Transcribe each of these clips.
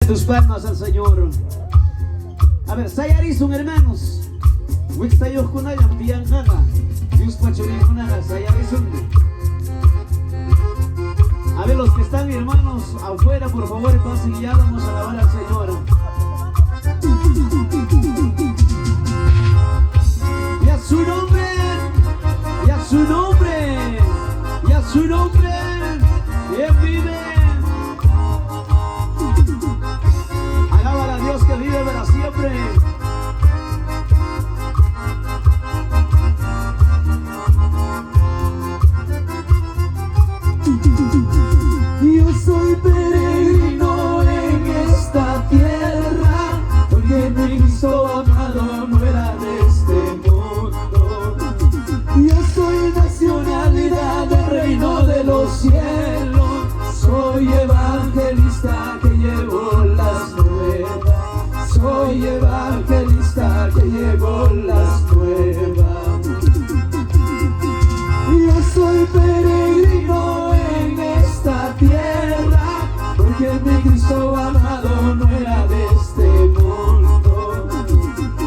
Tus palmas al Señor. A ver, Sayarizun, hermanos. Wixtayo kunayan, piangana. Dios pachurin kunaga, Sayarizun. A ver, los que están, hermanos, afuera, por favor, pasen y ya vamos a alabar al Señor. Y a su nombre, y a su nombre, y a su nombre, Él vive. Alábala a Dios que vive para siempre. Yo soy peregrino en esta tierra, porque mi Cristo amado no era de este mundo. Yo soy nacionalidad del reino de los cielos, soy evangelista que llevo las nuevas, soy evangelista que llevo las nuevas. Yo soy peregrino en esta tierra, porque mi Cristo amado no era de este mundo.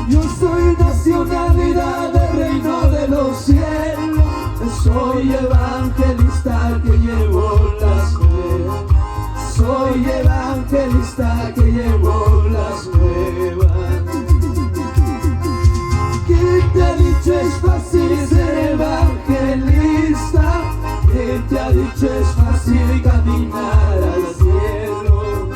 Yo soy nacionalidad del reino de los cielos, soy evangelista que llevo las nuevas, soy evangelista que llevo las nuevas. ¿Quién te ha dicho es fácil ser evangelista? ¿Quién te ha dicho es fácil caminar al cielo?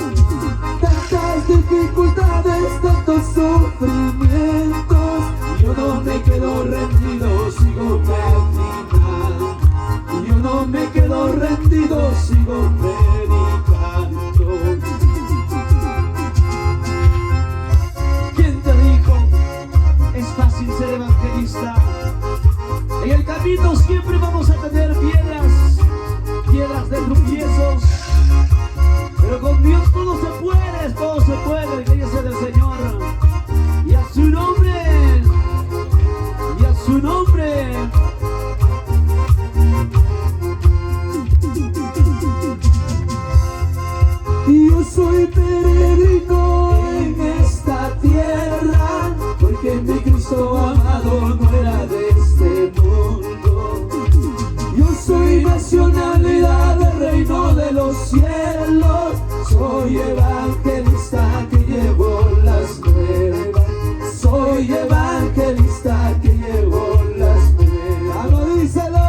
Tantas dificultades, tantos sufrimientos, yo no me quedo rendido, sigo caminando. Yo no me quedo rendido, sigo predicando. ¿Quién te dijo? Es fácil ser evangelista. En el camino siempre vamos a tener piedras de tropiezos, pero con Dios todo se puede, gloria sea del Señor. Y a su nombre, y a su nombre. Yo soy peregrino en esta tierra, porque mi Cristo amado no era de este mundo. Yo soy nacionalidad del reino de los cielos, soy evangelista que llevo las nuevas, soy evangelista que llevo las nuevas. ¡Vamos, díselo!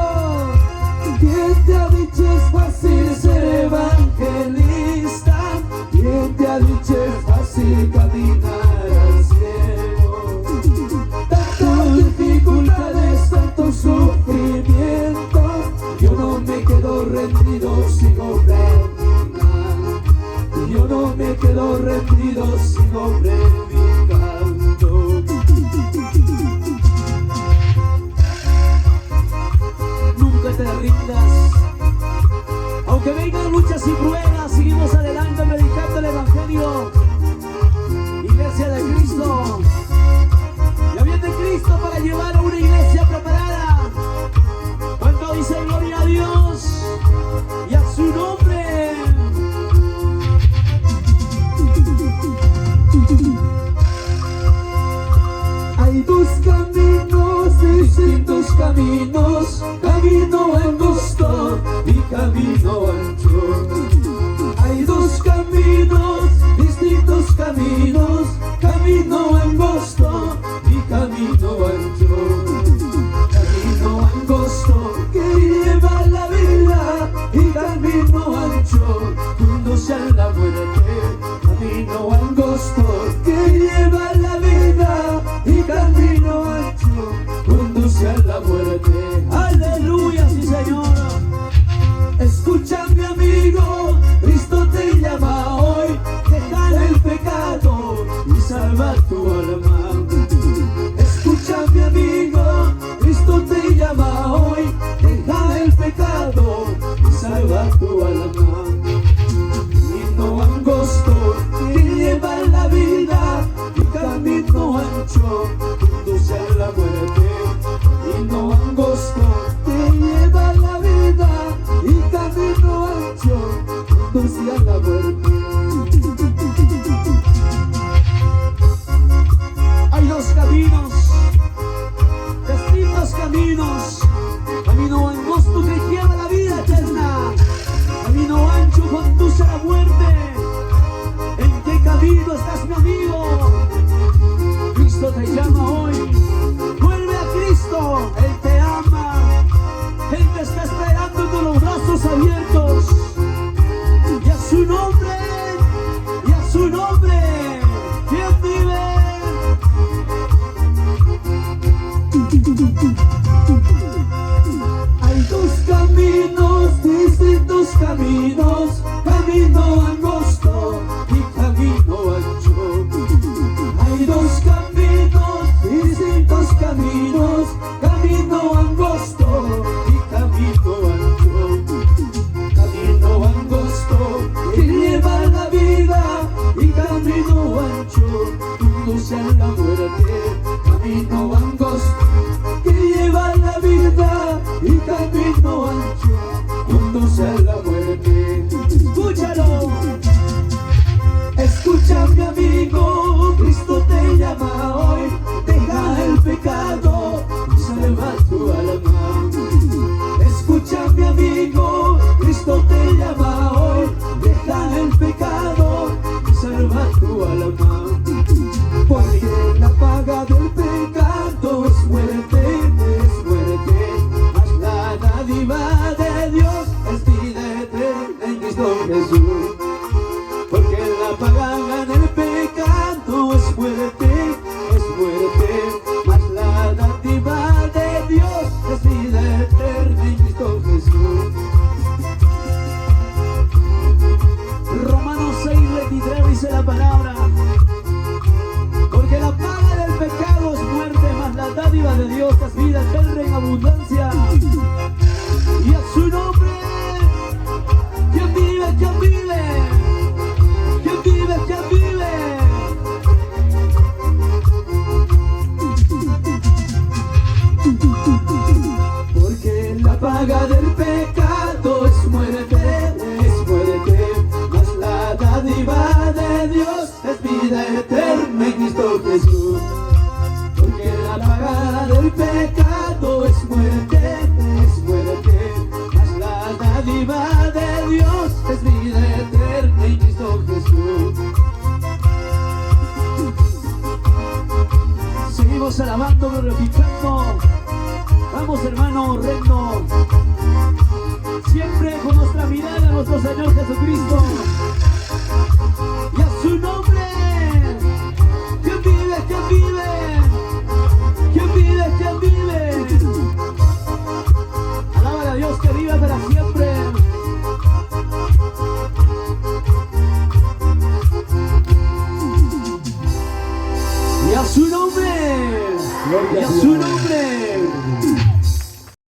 ¿Quién te ha dicho es fácil ser evangelista? ¿Quién te ha dicho es fácil caminar al cielo? Tantas dificultades, tantos sufrimientos, yo no me quedo rendido, sigo predicando. Yo no me quedo rendido, sigo predicando. Nunca te rindas. Aunque vengan luchas y pruebas, seguimos adelante predicando el Evangelio. Iglesia de Cristo. Ya viene Cristo para llevar a una iglesia preparada. Cuando dice gloria a Dios y a su nombre. Hay dos caminos, distintos caminos, camino angosto y camino ancho. Hay dos caminos palabra. Porque la paga del pecado es muerte, mas la dádiva de Dios es vida eterna en abundancia. Y a su nombre, ¿quién vive? ¿Quién vive? ¿Quién vive? ¿Quién vive? Porque la paga del pecado es muerte, mas la dádiva de Dios es vida eterna en Cristo Jesús. Porque la paga del pecado es muerte, mas la dádiva de Dios es vida eterna en Cristo Jesús. Seguimos alabando, glorificando. Vamos, hermano, reino. Siempre con nuestra mirada a nuestro Señor Jesucristo. Y a su nombre. ¿Quién vive? ¿Quién vive? ¿Quién vive? ¿Quién vive? Alábale a Dios que vive para siempre. Y a su nombre. Y a su nombre.